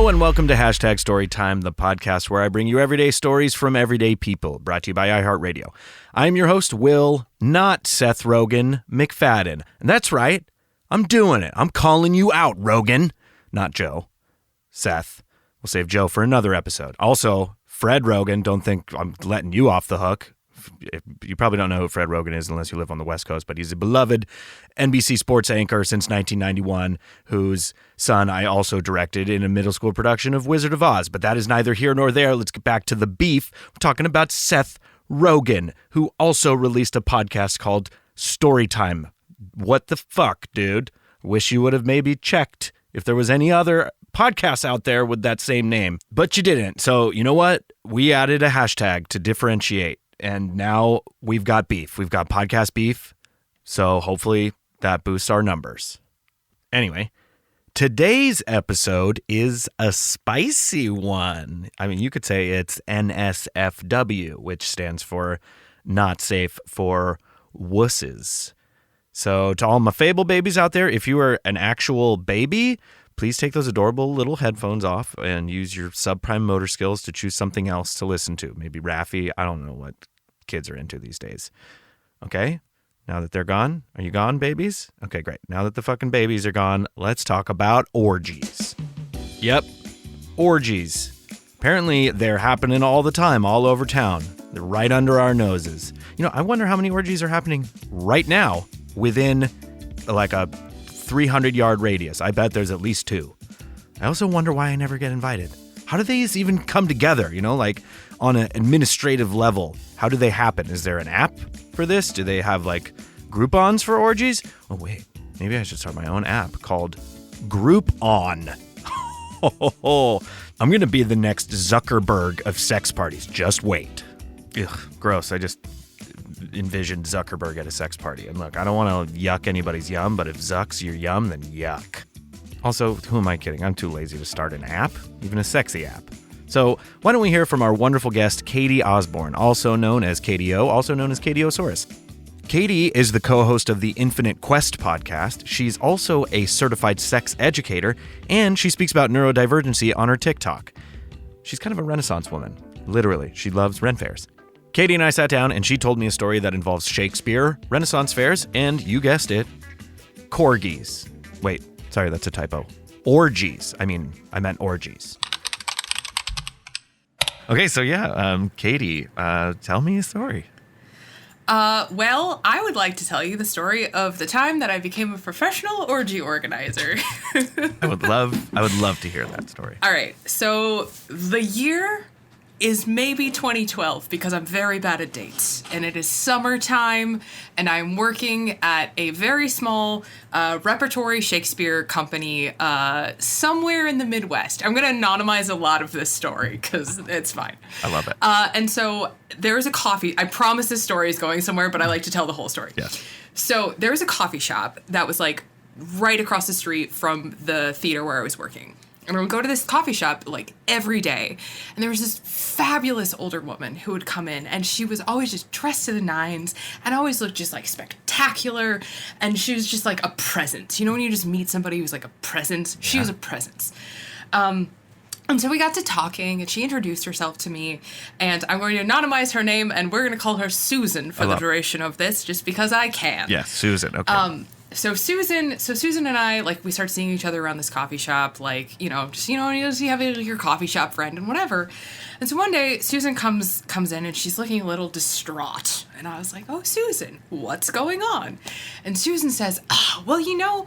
Hello and welcome to Hashtag Storytime, the podcast where I bring you everyday stories from everyday people, brought to you by iHeartRadio. I'm your host, Will, not Seth Rogen McFadden. And that's right, I'm doing it. I'm calling you out, Rogen. Not Joe. Seth. We'll save Joe for another episode. Also, Fred Rogen, don't think I'm letting you off the hook. You probably don't know who Fred Rogen is unless you live on the West Coast, but he's a beloved NBC sports anchor since 1991, whose son I also directed in a middle school production of Wizard of Oz. But that is neither here nor there. Let's get back to the beef. We're talking about Seth Rogen, who also released a podcast called Storytime. What the fuck, dude? Wish you would have maybe checked if there was any other podcasts out there with that same name, but you didn't. So you know what? We added a hashtag to differentiate. And now we've got beef. We've got podcast beef. So hopefully that boosts our numbers. Anyway, today's episode is a spicy one. I mean, you could say it's NSFW, which stands for not safe for wusses. So to all my fable babies out there, if you are an actual baby, please take those adorable little headphones off and use your subprime motor skills to choose something else to listen to. Maybe Raffi. I don't know what kids are into these days. Okay? Now that they're gone, are you gone, babies? Okay, great. Now that the fucking babies are gone, let's talk about orgies. Yep, orgies. Apparently, they're happening all the time, all over town. They're right under our noses. You know, I wonder how many orgies are happening right now within like a 300-yard radius. I bet there's at least 2. I also wonder why I never get invited. How do these even come together? You know, like on an administrative level, how do they happen? Is there an app for this? Do they have like Groupons for orgies? Oh, wait, maybe I should start my own app called Groupon. I'm going to be the next Zuckerberg of sex parties. Just wait. Ugh, gross. I just envisioned Zuckerberg at a sex party. And look, I don't want to yuck anybody's yum, but if Zuck's your yum, then yuck. Also, who am I kidding? I'm too lazy to start an app, even a sexy app. So why don't we hear from our wonderful guest, Catie Osborn, also known as Catie O, also known as Catieosaurus. Catie is the co-host of the Infinite Quest podcast. She's also a certified sex educator, and she speaks about neurodivergency on her TikTok. She's kind of a Renaissance woman. Literally, she loves Ren fairs. Catie and I sat down, and she told me a story that involves Shakespeare, Renaissance fairs, and you guessed it, corgis. Wait, sorry, that's a typo. Orgies. I meant orgies. Okay, so yeah, Catie, tell me a story. Well, I would like to tell you the story of the time that I became a professional orgy organizer. I would love to hear that story. All right, so the year is maybe 2012 because I'm very bad at dates, and it is summertime, and I'm working at a very small repertory Shakespeare company somewhere in the Midwest. I'm going to anonymize a lot of this story because it's fine. I love it. And so there's a coffee. I promise this story is going somewhere, but I like to tell the whole story. Yes. So there was a coffee shop that was like right across the street from the theater where I was working. And we would go to this coffee shop like every day. And there was this fabulous older woman who would come in, and she was always just dressed to the nines and always looked just like spectacular. And she was just like a presence. You know when you just meet somebody who's like a presence? She was a presence. And so we got to talking, and she introduced herself to me, and I'm going to anonymize her name, and we're going to call her Susan for the duration of this, just because I can. Yes, Susan, okay. So Susan and I, like, we start seeing each other around this coffee shop, like, you have your coffee shop friend and whatever. And so one day, Susan comes in, and she's looking a little distraught. And I was like, oh, Susan, what's going on? And Susan says, well,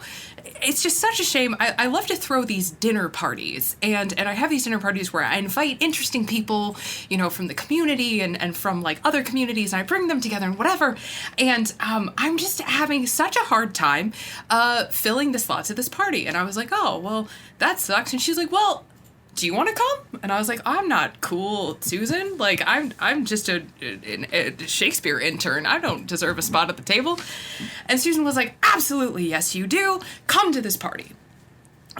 it's just such a shame. I love to throw these dinner parties. And I have these dinner parties where I invite interesting people, from the community and from, like, other communities. And I bring them together and whatever. And I'm just having such a hard time filling the slots at this party. And I was like, oh, well, that sucks. And she's like, well, do you want to come? And I was like, I'm not cool, Susan. Like, I'm just a Shakespeare intern. I don't deserve a spot at the table. And Susan was like, absolutely, yes, you do. Come to this party.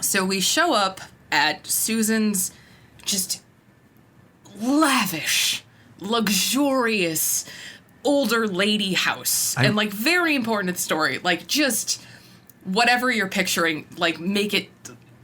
So we show up at Susan's just lavish, luxurious, older lady house. And, like, very important to the story. Like, just whatever you're picturing, like, make it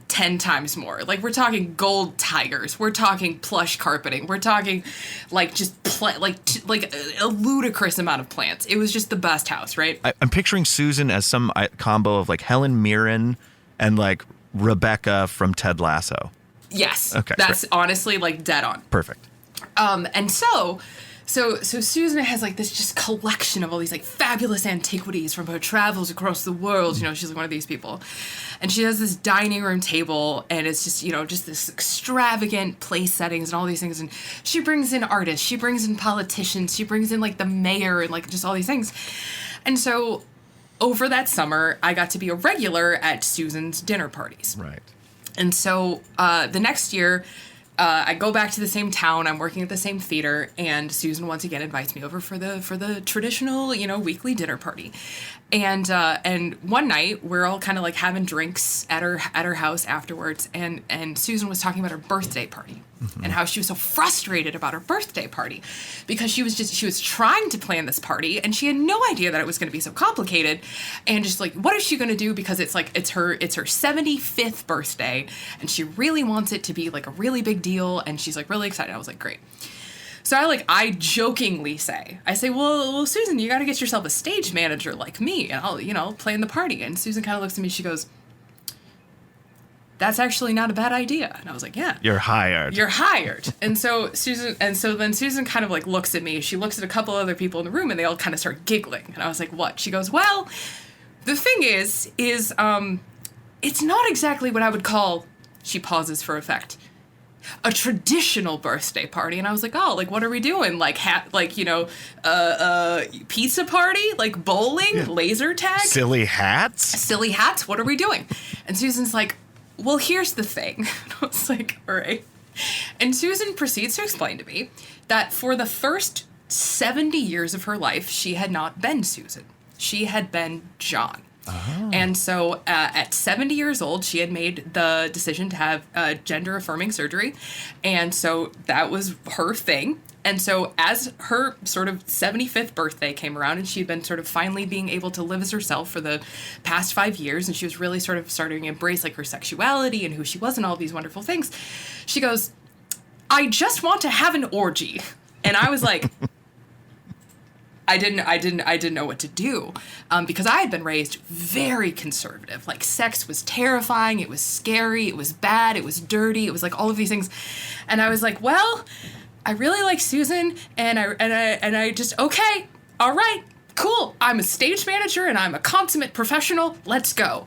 10 times more. Like, we're talking gold tigers. We're talking plush carpeting. We're talking, like, just a ludicrous amount of plants. It was just the best house, right? I'm picturing Susan as some combo of, like, Helen Mirren and, like, Rebecca from Ted Lasso. Yes. Okay. That's honestly, like, dead on. Perfect. And so Susan has, like, this just collection of all these, like, fabulous antiquities from her travels across the world. You know, she's like one of these people. And she has this dining room table, and it's just, you know, just this extravagant place settings and all these things. And she brings in artists. She brings in politicians. She brings in, like, the mayor and, like, just all these things. And so over that summer, I got to be a regular at Susan's dinner parties. Right. And so the next year, I go back to the same town. I'm working at the same theater, and Susan once again invites me over for the traditional, you know, weekly dinner party. And one night we're all kind of like having drinks at her house afterwards, and Susan was talking about her birthday party and how she was so frustrated about her birthday party because she was trying to plan this party and she had no idea that it was going to be so complicated, and just like, what is she going to do, because it's her 75th birthday and she really wants it to be like a really big deal, and she's like really excited. I was like, great. So I jokingly say, well, Susan, you got to get yourself a stage manager like me, and I'll, you know, plan the party. And Susan kind of looks at me, she goes, that's actually not a bad idea. And I was like, yeah. You're hired. And so then Susan kind of like looks at me. She looks at a couple other people in the room, and they all kind of start giggling. And I was like, what? She goes, well, the thing is it's not exactly what I would call, she pauses for effect, a traditional birthday party. And I was like, oh, like, what are we doing? Like, pizza party? Like bowling? Laser tag? Silly hats? What are we doing? And Susan's like, well, here's the thing. And I was like, all right. And Susan proceeds to explain to me that for the first 70 years of her life, she had not been Susan. She had been John. Oh. And so at 70 years old, she had made the decision to have gender-affirming surgery. And so that was her thing. And so as her sort of 75th birthday came around, and she'd been sort of finally being able to live as herself for the past 5 years, and she was really sort of starting to embrace, like, her sexuality and who she was and all these wonderful things, she goes, I just want to have an orgy. And I was like... I didn't know what to do, because I had been raised very conservative. Like, sex was terrifying, it was scary, it was bad, it was dirty, it was like all of these things. And I was like, well, I really like Susan, and I just, okay, all right, cool. I'm a stage manager and I'm a consummate professional. Let's go.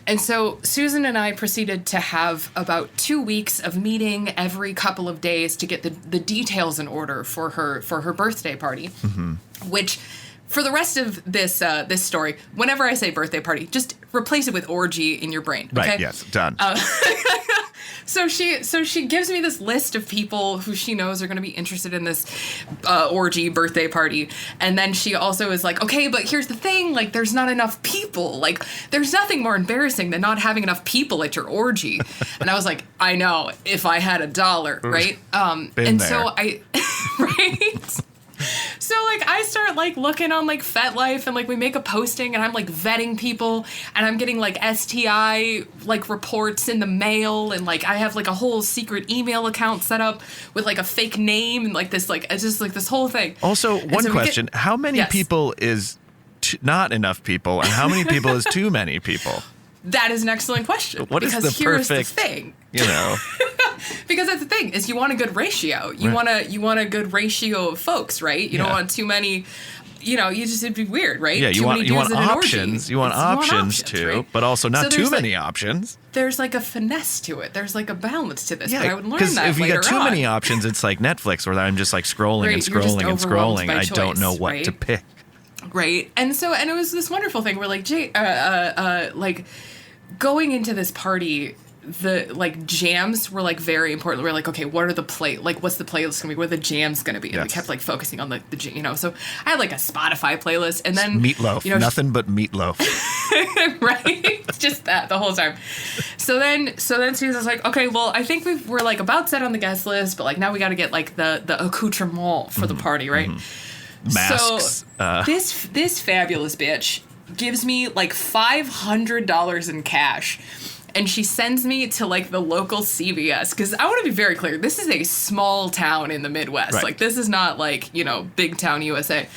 And so Susan and I proceeded to have about 2 weeks of meeting every couple of days to get the details in order for her birthday party, which, for the rest of this story, whenever I say birthday party, just replace it with orgy in your brain. Okay? Right. Yes. Done. So she gives me this list of people who she knows are going to be interested in this orgy birthday party. And then she also is like, okay, but here's the thing, like, there's not enough people. Like, there's nothing more embarrassing than not having enough people at your orgy. And I was like, I know, if I had $1, right? Been there. So I, right? So, like, I start, like, looking on, like, FetLife, and, like, we make a posting, and I'm, like, vetting people, and I'm getting, like, STI, like, reports in the mail, and, like, I have, like, a whole secret email account set up with, like, a fake name, and, like, this, like, it's just, like, this whole thing. Also, one question. How many people is not enough people, and how many people is too many people? That is an excellent question. What is the perfect, here's the thing. You know... Because that's the thing, is you want a good ratio. You want a good ratio of folks, right? You don't want too many, you know, it'd be weird, right? Yeah, you want options. You want options too, right? But also not too many options. There's like a finesse to it. There's like a balance to this. Yeah, but I would learn that because if you got too many on. options, it's like Netflix, where I'm just like scrolling and scrolling and scrolling. I don't know what to pick. Right. And it was this wonderful thing where, like, like, going into this party, the, like, jams were, like, very important. We were like, okay, what are the what's the playlist gonna be? What are the jams gonna be? And we kept, like, focusing on the you know, so I had, like, a Spotify playlist, and then Meatloaf, you know, nothing but Meatloaf. right? Just that the whole time. So then Susan's like, okay, well, I think we're like about set on the guest list, but, like, now we got to get, like, the accoutrement for the party, right? Masks. So this fabulous bitch gives me, like, $500 in cash And she sends me to, like, the local CVS. Because I want to be very clear. This is a small town in the Midwest. Right. Like, this is not, like, you know, big town USA.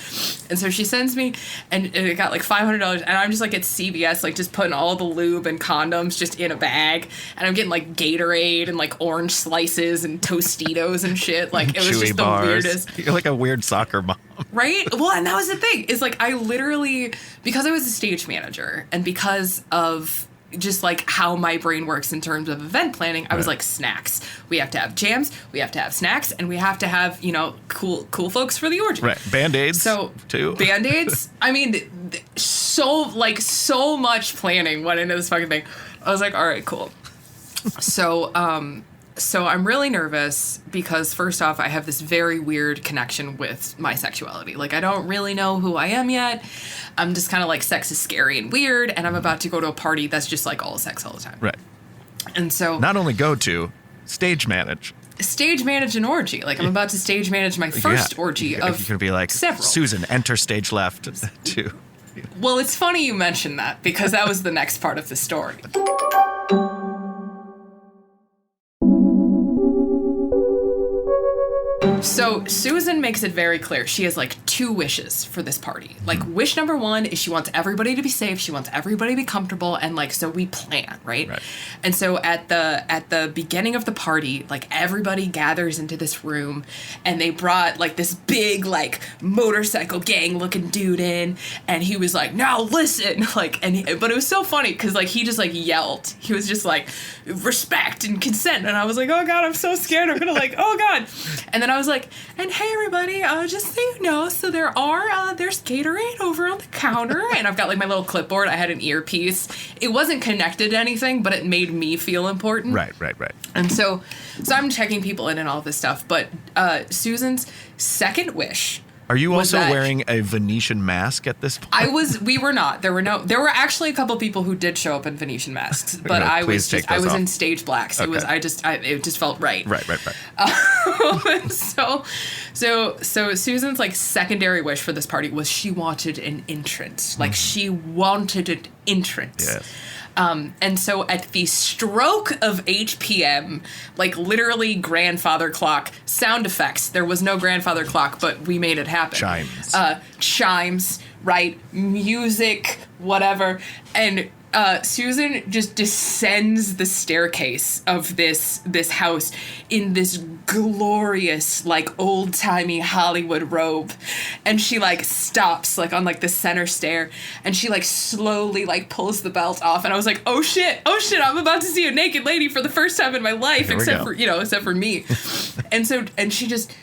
And so she sends me, and it got, like, $500. And I'm just, like, at CVS, like, just putting all the lube and condoms just in a bag. And I'm getting, like, Gatorade and, like, orange slices and Tostitos and shit. Like, it was Chewy just bars. the weirdest. You're like a weird soccer mom. Right? Well, and that was the thing. Is, like, I literally, because I was a stage manager, and because of just like how my brain works in terms of event planning, I was like, snacks. We have to have jams, we have to have snacks, and we have to have, you know, cool folks for the orgy. Right. Band-Aids, too. Band-Aids. I mean, so much planning went into this fucking thing. I was like, all right, cool. So I'm really nervous because, first off, I have this very weird connection with my sexuality. Like, I don't really know who I am yet. I'm just kind of like, sex is scary and weird, and I'm about to go to a party that's just like all sex all the time. Right. And so... Not only go to, stage manage. Stage manage an orgy. Like, I'm about to stage manage my first orgy of you're gonna be like, several. Susan, enter stage left. Too. Well, it's funny you mentioned that, because that was the next part of the story. So Susan makes it very clear. She has like 2 wishes for this party. Like, wish number 1 is she wants everybody to be safe. She wants everybody to be comfortable. And like, so we plan, right? And so at the beginning of the party, like, everybody gathers into this room, and they brought like this big, like, motorcycle gang looking dude in. And he was like, now listen, like, but it was so funny because like, he just like yelled. He was just like, respect and consent. And I was like, oh God, I'm so scared. I'm gonna like, oh God. And then I was like, and hey everybody, just so you know, so there's Gatorade over on the counter, and I've got like my little clipboard. I had an earpiece. It wasn't connected to anything, but it made me feel important. Right. And so I'm checking people in and all this stuff. But Susan's second wish. Are you also wearing a Venetian mask at this point? We were not. There were actually a couple people who did show up in Venetian masks, but No, I was off. in stage blacks. Okay. It just felt right. Right. So Susan's like secondary wish for this party was she wanted an entrance. Like, she wanted an entrance. Yes. And so at the stroke of 8 p.m., like, literally grandfather clock, sound effects. There was no grandfather clock, but we made it happen. Chimes, right? Music, whatever. And Susan just descends the staircase of this house in this glorious, like, old-timey Hollywood robe. And she, like, stops, like, on, like, the center stair. And she, like, slowly, like, pulls the belt off. And I was like, oh, shit, I'm about to see a naked lady for the first time in my life, except for me. And she just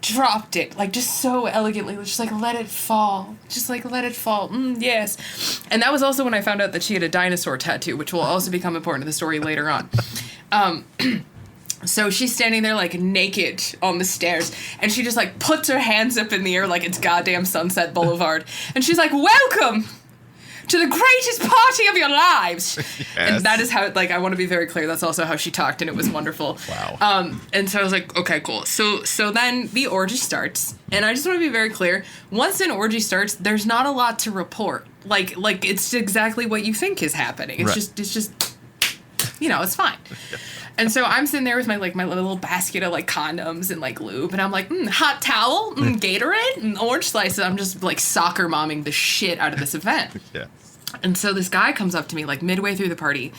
dropped it, like, just so elegantly, just like, let it fall. Yes. And that was also when I found out that she had a dinosaur tattoo, which will also become important to the story later on. So she's standing there, like, naked on the stairs, and she just, like, puts her hands up in the air like it's goddamn Sunset Boulevard, and she's like, welcome to the greatest party of your lives. Yes. And that is how, like, I want to be very clear, that's also how she talked, and it was wonderful. Wow. And so I was like, okay, cool. So then the orgy starts, and I just want to be very clear, once an orgy starts, there's not a lot to report. Like it's exactly what you think is happening. It's just, you know, it's fine. And so I'm sitting there with my little basket of, like, condoms and, like, lube, and I'm like, hot towel, Gatorade, orange slices. I'm just, like, soccer momming the shit out of this event. Yeah. And so this guy comes up to me, like, midway through the party,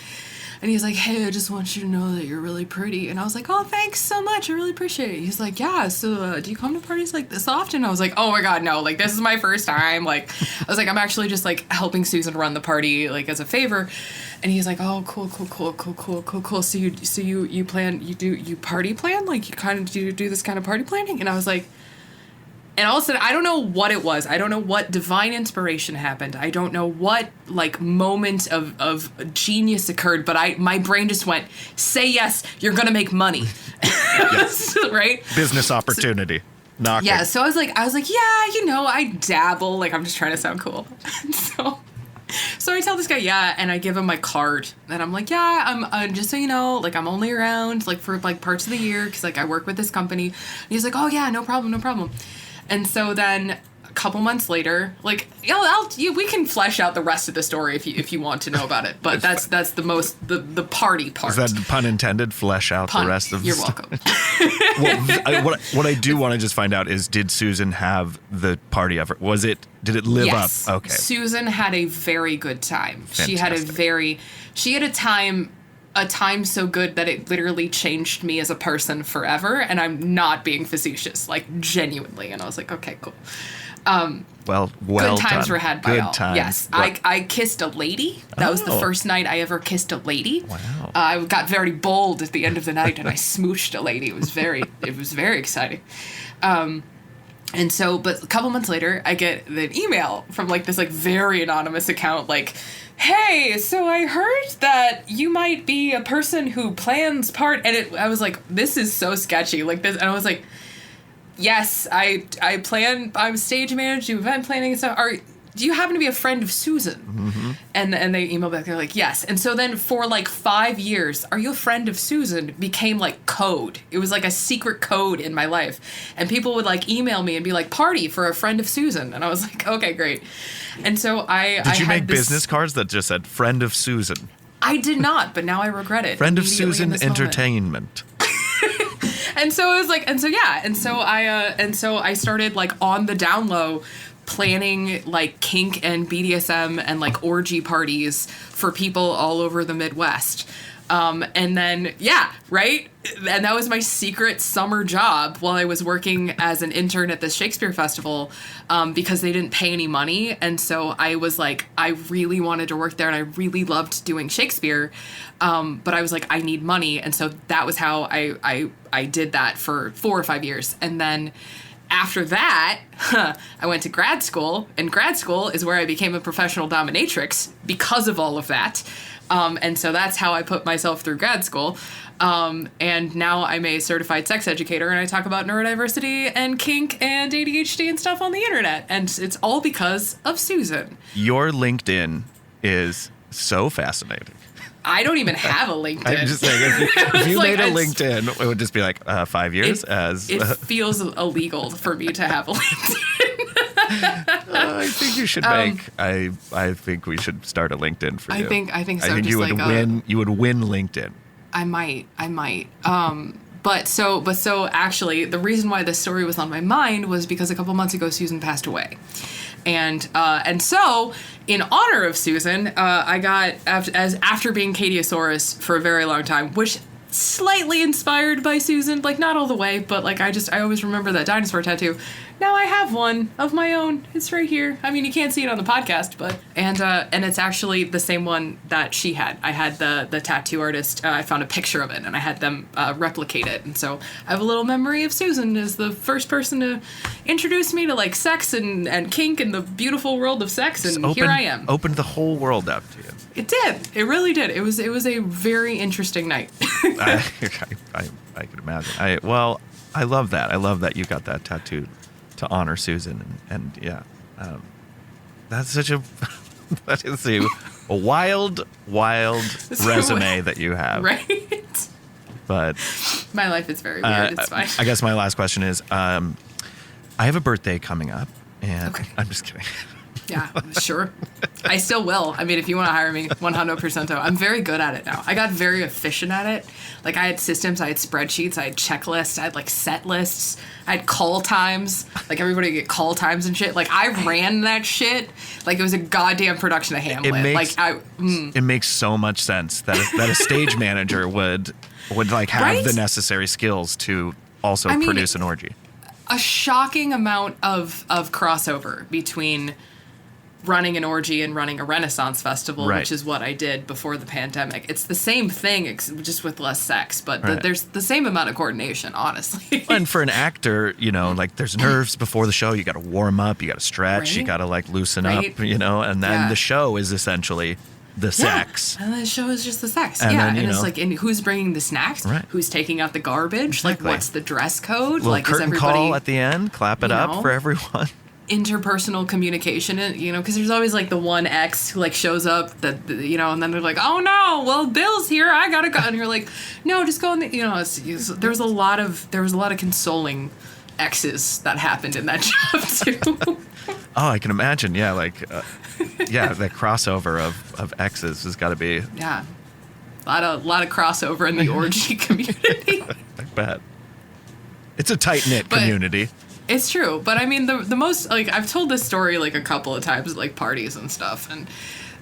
and he's like, hey, I just want you to know that you're really pretty. And I was like, oh, thanks so much. I really appreciate it. He's like, yeah, so do you come to parties like this often? I was like, oh my God, no. Like, this is my first time. Like, I was like, I'm actually just, like, helping Susan run the party, like, as a favor. And he's like, oh, cool. So you party plan? Like, you kind of do this kind of party planning? And I was like, and all of a sudden, I don't know what it was. I don't know what divine inspiration happened. I don't know what, like, moment of genius occurred, but my brain just went, say yes, you're going to make money. Yes. Right? Business opportunity. Knocking. Yeah, so I was like, yeah, you know, I dabble. Like, I'm just trying to sound cool. So I tell this guy, yeah, and I give him my card. And I'm like, yeah, I'm just so you know, like, I'm only around, like, for, like, parts of the year, because, like, I work with this company. And he's like, oh, yeah, no problem. And so then couple months later, like, we can flesh out the rest of the story if you want to know about it. But that's the party part. Is that pun intended? Flesh out the rest of the You're story? welcome. Well, what I do want to just find out is, did Susan have the party ever? Did it live Yes. up? Okay. Susan had a very good time. Fantastic. She had a time so good that it literally changed me as a person forever, and I'm not being facetious, like genuinely. And I was like, okay, cool. Well good times done. were had by good all. Time. Yes, I kissed a lady. That was the first night I ever kissed a lady. Wow. I got very bold at the end of the night, and I smooched a lady. It was very exciting. And so, but a couple months later, I get an email from like this like very anonymous account, like, hey, so I heard that you might be a person who plans I was like, this is so sketchy, like this, and I was like, yes, I'm stage manager, event planning and stuff. Do you happen to be a friend of Susan? Mm-hmm. And they email back, they're like, yes. And so then for like 5 years, are you a friend of Susan became like code. It was like a secret code in my life. And people would like email me and be like, party for a friend of Susan. And I was like, okay, great. And so Did you make business cards that just said friend of Susan? I did not, but now I regret it. Friend of Susan Entertainment. And so it was like, and so I started like on the down low planning like kink and BDSM and like orgy parties for people all over the Midwest. And then, right? And that was my secret summer job while I was working as an intern at the Shakespeare Festival, because they didn't pay any money. And so I was like, I really wanted to work there and I really loved doing Shakespeare. But I was like, I need money. And so that was how I did that for 4 or 5 years. And then after that, I went to grad school, and grad school is where I became a professional dominatrix because of all of that. And so that's how I put myself through grad school. And now I'm a certified sex educator, and I talk about neurodiversity and kink and ADHD and stuff on the internet. And it's all because of Susan. Your LinkedIn is so fascinating. I don't even have a LinkedIn. I'm just saying, if you made a LinkedIn, it would just be like 5 years It feels illegal for me to have a LinkedIn. I think you should make. I think we should start a LinkedIn for you. I think so. I think just you would like win. You would win LinkedIn. I might. But so actually, the reason why this story was on my mind was because a couple months ago, Susan passed away. And so, in honor of Susan, I got, after being Catiesaurus for a very long time, which slightly inspired by Susan, like not all the way, but like I always remember that dinosaur tattoo. Now I have one of my own. It's right here. I mean, you can't see it on the podcast, but and it's actually the same one that she had. I had the tattoo artist. I found a picture of it, and I had them replicate it. And so I have a little memory of Susan as the first person to introduce me to like sex and kink and the beautiful world of sex. And here I am. Opened the whole world up to you. It did. It really did. It was a very interesting night. I could imagine. I love that. I love that you got that tattooed to honor Susan, and that's such a that is a wild resume that you have, right? But my life is very weird. It's fine. I guess my last question is, I have a birthday coming up, and okay. I'm just kidding. Yeah, sure. I still will. I mean, if you want to hire me, 100%. I'm very good at it now. I got very efficient at it. Like, I had systems, I had spreadsheets, I had checklists, I had, like, set lists, I had call times. Like, everybody would get call times and shit. Like, I ran that shit. Like, it was a goddamn production of Hamlet. It makes so much sense that a stage manager would like, have right? the necessary skills to also produce an orgy. A shocking amount of crossover between running an orgy and running a Renaissance festival, right. which is what I did before the pandemic. It's the same thing, just with less sex, but right. There's the same amount of coordination, honestly. And for an actor, like, there's nerves before the show. You got to warm up, you got to stretch, right? You got to like loosen right. up, and then the show is essentially the sex. And the show is just the sex. And then, it's like, and who's bringing the snacks? Right. Who's taking out the garbage? Exactly. Like, what's the dress code? Little like, curtain is everybody call at the end, clap it up for everyone. Interpersonal communication, because there's always like the one ex who like shows up that and then they're like, oh no, well Bill's here, I gotta go, and you're like, no, just go in the there was a lot of consoling exes that happened in that job too. Oh, I can imagine. Yeah, that crossover of exes has got to be. Yeah, a lot of crossover in the orgy community. I bet. It's a tight-knit community. It's true, but I mean the most, like, I've told this story like a couple of times at like parties and stuff, and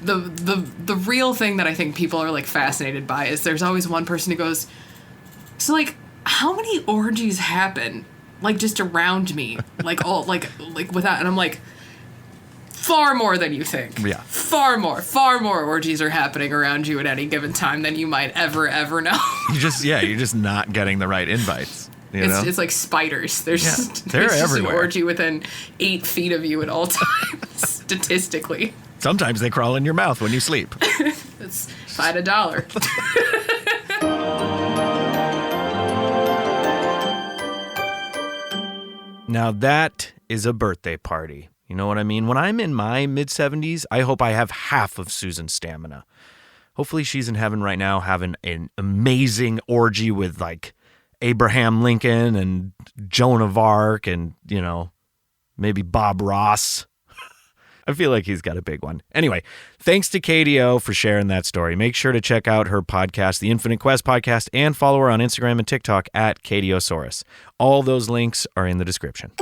the real thing that I think people are like fascinated by is there's always one person who goes, so like how many orgies happen like just around me, like all like without, and I'm like, far more than you think. Yeah. Far more orgies are happening around you at any given time than you might ever know. You're just not getting the right invites. It's like spiders. They're everywhere. Just an orgy within 8 feet of you at all times, statistically. Sometimes they crawl in your mouth when you sleep. It's find $1. Now that is a birthday party. You know what I mean? When I'm in my mid-70s, I hope I have half of Susan's stamina. Hopefully she's in heaven right now having an amazing orgy with like Abraham Lincoln and Joan of Arc and, maybe Bob Ross. I feel like he's got a big one. Anyway, thanks to Catie O for sharing that story. Make sure to check out her podcast, the Infinite Quest podcast, and follow her on Instagram and TikTok at Catieosaurus. All those links are in the description.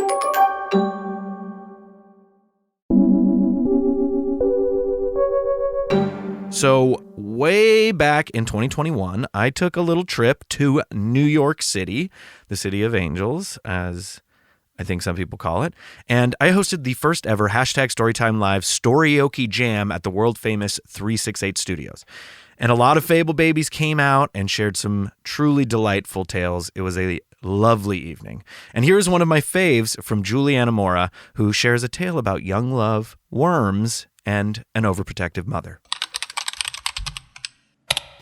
So way back in 2021, I took a little trip to New York City, the city of angels, as I think some people call it. And I hosted the first ever #Storytime Live Storyoke Jam at the world famous 368 Studios. And a lot of Fable babies came out and shared some truly delightful tales. It was a lovely evening. And here's one of my faves from Juliana Mora, who shares a tale about young love, worms, and an overprotective mother.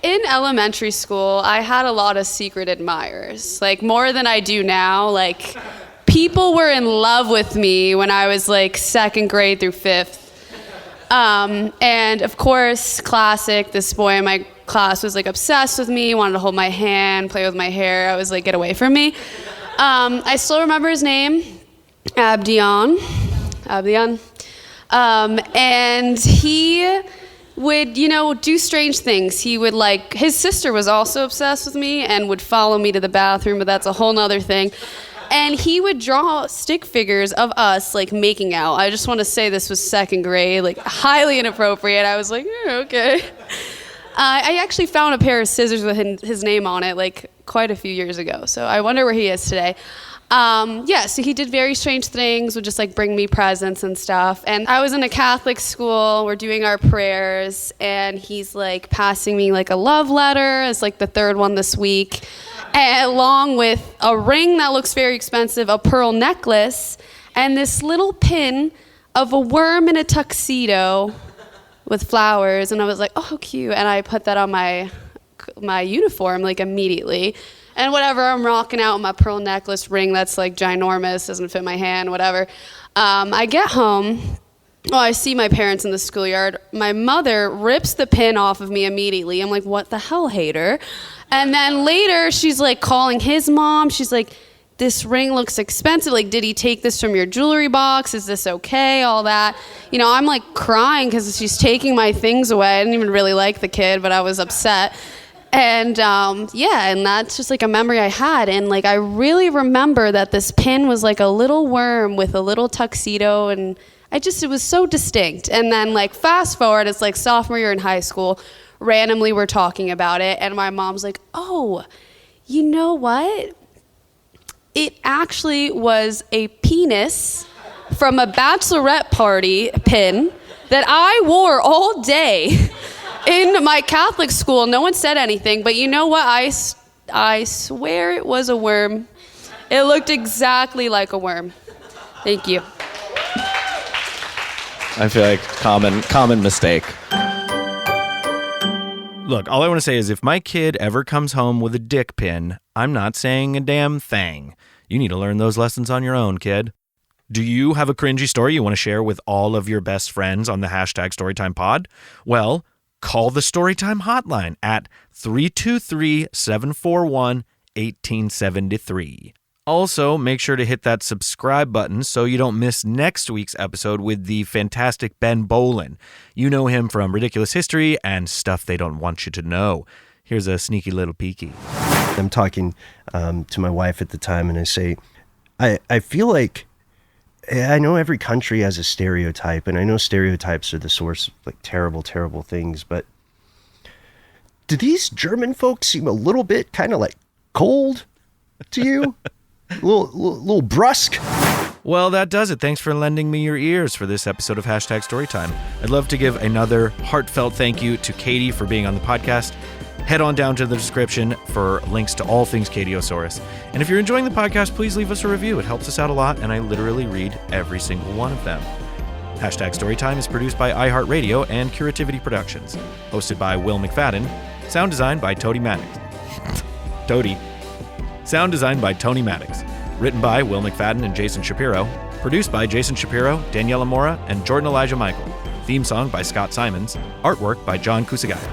In elementary school, I had a lot of secret admirers, like more than I do now. Like, people were in love with me when I was like 2nd grade through 5th. And of course, classic, this boy in my class was like obsessed with me, wanted to hold my hand, play with my hair. I was like, get away from me. I still remember his name, Abdion. And he would, do strange things. He would his sister was also obsessed with me and would follow me to the bathroom, but that's a whole nother thing. And he would draw stick figures of us, making out. I just want to say this was 2nd grade, highly inappropriate. I was like, okay. I actually found a pair of scissors with his name on it, quite a few years ago. So I wonder where he is today. So he did very strange things, would just bring me presents and stuff. And I was in a Catholic school, we're doing our prayers, and he's passing me a love letter as the 3rd one this week, along with a ring that looks very expensive, a pearl necklace, and this little pin of a worm in a tuxedo with flowers. And I was like, oh, how cute. And I put that on my uniform immediately. And whatever, I'm rocking out with my pearl necklace ring that's ginormous, doesn't fit my hand, whatever. I get home. Oh, I see my parents in the schoolyard. My mother rips the pin off of me immediately. I'm like, what the hell, hater? And then later, she's calling his mom. She's like, this ring looks expensive. Did he take this from your jewelry box? Is this okay? All that. I'm crying because she's taking my things away. I didn't even really like the kid, but I was upset. And and that's just a memory I had. And I really remember that this pin was a little worm with a little tuxedo, and it was so distinct. And then fast forward, it's sophomore year in high school, randomly we're talking about it, and my mom's like, oh, you know what? It actually was a penis from a bachelorette party pin that I wore all day. In my Catholic school, no one said anything, but you know what? I swear it was a worm. It looked exactly like a worm. Thank you. I feel like common mistake. Look, all I want to say is if my kid ever comes home with a dick pin, I'm not saying a damn thing. You need to learn those lessons on your own, kid. Do you have a cringy story you want to share with all of your best friends on the #StorytimePod? Well, call the Storytime hotline at 323-741-1873. Also, make sure to hit that subscribe button so you don't miss next week's episode with the fantastic Ben Bolin. You know him from Ridiculous History and Stuff They Don't Want You to Know. Here's a sneaky little peeky. I'm talking to my wife at the time, and I say, I feel like I know every country has a stereotype, and I know stereotypes are the source of like terrible, terrible things, but do these German folks seem a little bit kind of like cold to you? A little brusque? Well, that does it. Thanks for lending me your ears for this episode of #Storytime. I'd love to give another heartfelt thank you to Catie for being on the podcast. Head on down to the description for links to all things Catiosaurus. And if you're enjoying the podcast, please leave us a review. It helps us out a lot, and I literally read every single one of them. #Storytime is produced by iHeartRadio and Curativity Productions. Hosted by Will McFadden. Sound designed by Toady Maddox. Toady. Sound designed by Tony Maddox. Written by Will McFadden and Jason Shapiro. Produced by Jason Shapiro, Daniela Mora, and Jordan Elijah Michael. Theme song by Scott Simons. Artwork by John Kusagaya.